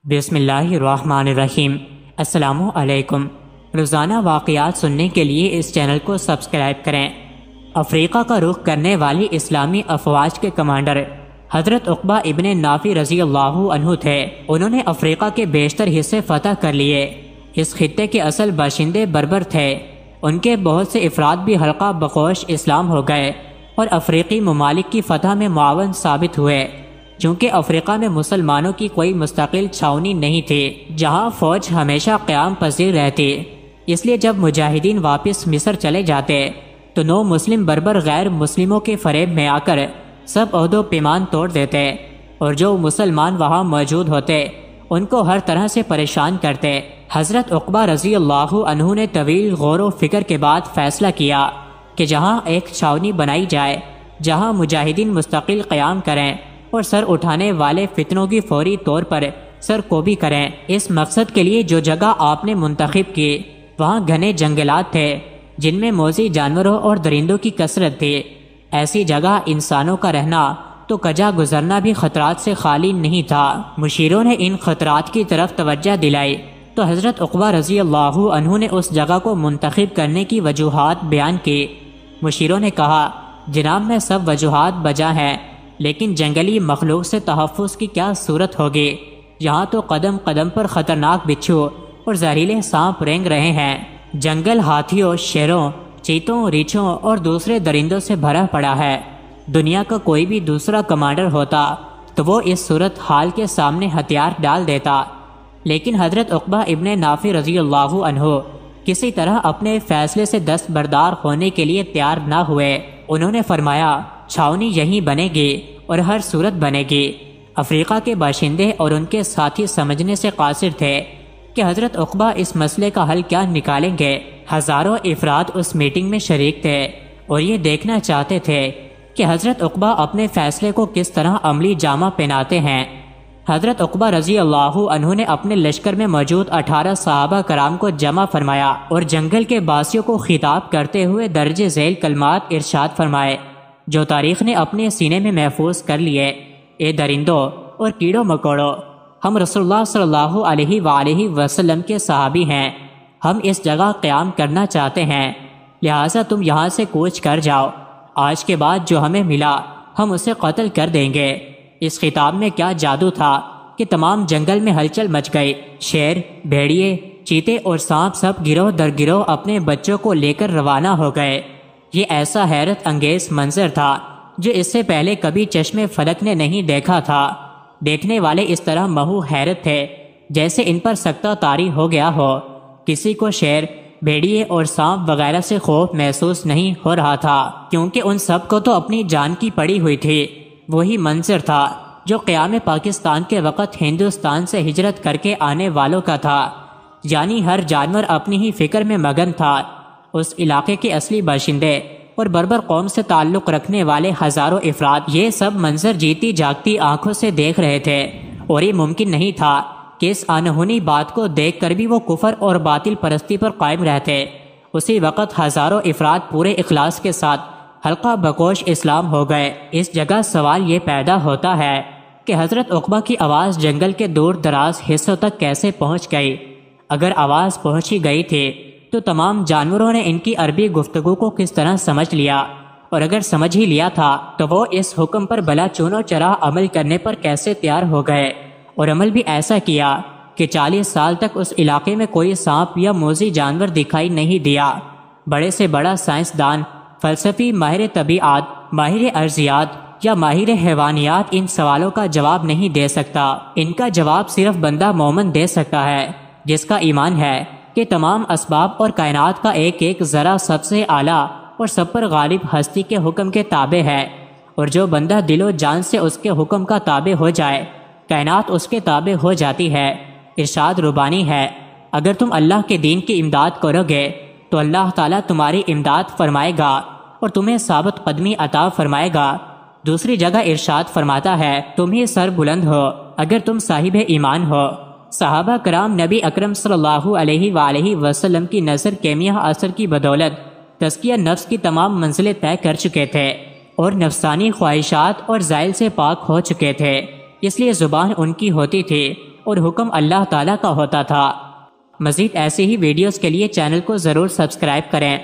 بسم اللہ الرحمن الرحیم۔ السلام علیکم۔ روزانہ واقعات سننے کے لیے اس چینل کو سبسکرائب کریں۔ افریقہ کا رخ کرنے والی اسلامی افواج کے کمانڈر حضرت عقبہ ابن نافع رضی اللہ عنہ تھے۔ انہوں نے افریقہ کے بیشتر حصے فتح کر لیے۔ اس خطے کے اصل باشندے بربر تھے۔ ان کے بہت سے افراد بھی حلقہ بخوش اسلام ہو گئے اور افریقی ممالک کی فتح میں معاون ثابت ہوئے۔ چونکہ افریقہ میں مسلمانوں کی کوئی مستقل چھاؤنی نہیں تھی جہاں فوج ہمیشہ قیام پذیر رہتی، اس لیے جب مجاہدین واپس مصر چلے جاتے تو نو مسلم بربر غیر مسلموں کے فریب میں آ کر سب عہد و پیمان توڑ دیتے اور جو مسلمان وہاں موجود ہوتے ان کو ہر طرح سے پریشان کرتے۔ حضرت عقبہ رضی اللہ عنہ نے طویل غور و فکر کے بعد فیصلہ کیا کہ جہاں ایک چھاؤنی بنائی جائے جہاں مجاہدین مستقل قیام کریں اور سر اٹھانے والے فتنوں کی فوری طور پر سر کوبی کریں۔ اس مقصد کے لیے جو جگہ آپ نے منتخب کی وہاں گھنے جنگلات تھے جن میں موذی جانوروں اور درندوں کی کثرت تھی۔ ایسی جگہ انسانوں کا رہنا تو کجا گزرنا بھی خطرات سے خالی نہیں تھا۔ مشیروں نے ان خطرات کی طرف توجہ دلائی تو حضرت عقبہ رضی اللہ عنہ نے اس جگہ کو منتخب کرنے کی وجوہات بیان کی۔ مشیروں نے کہا، جناب میں سب وجوہات بجا ہیں، لیکن جنگلی مخلوق سے تحفظ کی کیا صورت ہوگی؟ یہاں تو قدم قدم پر خطرناک بچھو اور زہریلے سانپ رینگ رہے ہیں۔ جنگل ہاتھیوں، شیروں، چیتوں، ریچھوں اور دوسرے درندوں سے بھرا پڑا ہے۔ دنیا کا کوئی بھی دوسرا کمانڈر ہوتا تو وہ اس صورت حال کے سامنے ہتھیار ڈال دیتا، لیکن حضرت عقبہ ابن نافع رضی اللہ عنہ کسی طرح اپنے فیصلے سے دستبردار ہونے کے لیے تیار نہ ہوئے۔ انہوں نے فرمایا، چھاؤنی یہیں بنے گی اور ہر صورت بنے گی۔ افریقہ کے باشندے اور ان کے ساتھی سمجھنے سے قاصر تھے کہ حضرت عقبہ اس مسئلے کا حل کیا نکالیں گے۔ ہزاروں افراد اس میٹنگ میں شریک تھے اور یہ دیکھنا چاہتے تھے کہ حضرت عقبہ اپنے فیصلے کو کس طرح عملی جامہ پہناتے ہیں۔ حضرت عقبہ رضی اللہ عنہ نے اپنے لشکر میں موجود 18 صحابہ کرام کو جمع فرمایا اور جنگل کے باسیوں کو خطاب کرتے ہوئے درج ذیل کلمات ارشاد فرمائے جو تاریخ نے اپنے سینے میں محفوظ کر لیے۔ اے درندوں اور کیڑوں مکوڑوں، ہم رسول اللہ صلی اللہ علیہ وآلہ وسلم کے صحابی ہیں۔ ہم اس جگہ قیام کرنا چاہتے ہیں، لہٰذا تم یہاں سے کوچ کر جاؤ۔ آج کے بعد جو ہمیں ملا ہم اسے قتل کر دیں گے۔ اس خطاب میں کیا جادو تھا کہ تمام جنگل میں ہلچل مچ گئی۔ شیر، بھیڑیے، چیتے اور سانپ سب گروہ در گروہ اپنے بچوں کو لے کر روانہ ہو گئے۔ یہ ایسا حیرت انگیز منظر تھا جو اس سے پہلے کبھی چشم فلک نے نہیں دیکھا تھا۔ دیکھنے والے اس طرح مہو حیرت تھے جیسے ان پر سکتہ طاری ہو گیا ہو۔ کسی کو شیر، بھیڑیے اور سانپ وغیرہ سے خوف محسوس نہیں ہو رہا تھا کیونکہ ان سب کو تو اپنی جان کی پڑی ہوئی تھی۔ وہی منظر تھا جو قیام پاکستان کے وقت ہندوستان سے ہجرت کر کے آنے والوں کا تھا، یعنی ہر جانور اپنی ہی فکر میں مگن تھا۔ اس علاقے کے اصلی باشندے اور بربر قوم سے تعلق رکھنے والے ہزاروں افراد یہ سب منظر جیتی جاگتی آنکھوں سے دیکھ رہے تھے، اور یہ ممکن نہیں تھا کہ اس انہونی بات کو دیکھ کر بھی وہ کفر اور باطل پرستی پر قائم رہتے۔ اسی وقت ہزاروں افراد پورے اخلاص کے ساتھ حلقہ بکوش اسلام ہو گئے۔ اس جگہ سوال یہ پیدا ہوتا ہے کہ حضرت عقبہ کی آواز جنگل کے دور دراز حصوں تک کیسے پہنچ گئی؟ اگر آواز پہنچی گئی تھی تو تمام جانوروں نے ان کی عربی گفتگو کو کس طرح سمجھ لیا، اور اگر سمجھ ہی لیا تھا تو وہ اس حکم پر بلا چون و چرا عمل کرنے پر کیسے تیار ہو گئے، اور عمل بھی ایسا کیا کہ 40 سال تک اس علاقے میں کوئی سانپ یا موذی جانور دکھائی نہیں دیا۔ بڑے سے بڑا سائنسدان، فلسفی، ماہر طبیعت، ماہر ارضیات یا ماہر حیوانیات ان سوالوں کا جواب نہیں دے سکتا۔ ان کا جواب صرف بندہ مومن دے سکتا ہے جس کا ایمان ہے کہ تمام اسباب اور کائنات کا ایک ایک ذرہ سب سے اعلیٰ اور سب پر غالب ہستی کے حکم کے تابع ہے، اور جو بندہ دل و جان سے اس کے حکم کا تابع ہو جائے کائنات اس کے تابع ہو جاتی ہے۔ ارشاد ربانی ہے، اگر تم اللہ کے دین کی امداد کرو گے تو اللہ تعالیٰ تمہاری امداد فرمائے گا اور تمہیں ثابت قدمی عطا فرمائے گا۔ دوسری جگہ ارشاد فرماتا ہے، تم ہی سر بلند ہو اگر تم صاحب ایمان ہو۔ صحابہ کرام نبی اکرم صلی اللہ علیہ وآلہ وسلم کی نظر کیمیہ اثر کی بدولت تزکیہ نفس کی تمام منزلیں طے کر چکے تھے اور نفسانی خواہشات اور زائل سے پاک ہو چکے تھے، اس لیے زبان ان کی ہوتی تھی اور حکم اللہ تعالیٰ کا ہوتا تھا۔ مزید ایسی ہی ویڈیوز کے لیے چینل کو ضرور سبسکرائب کریں۔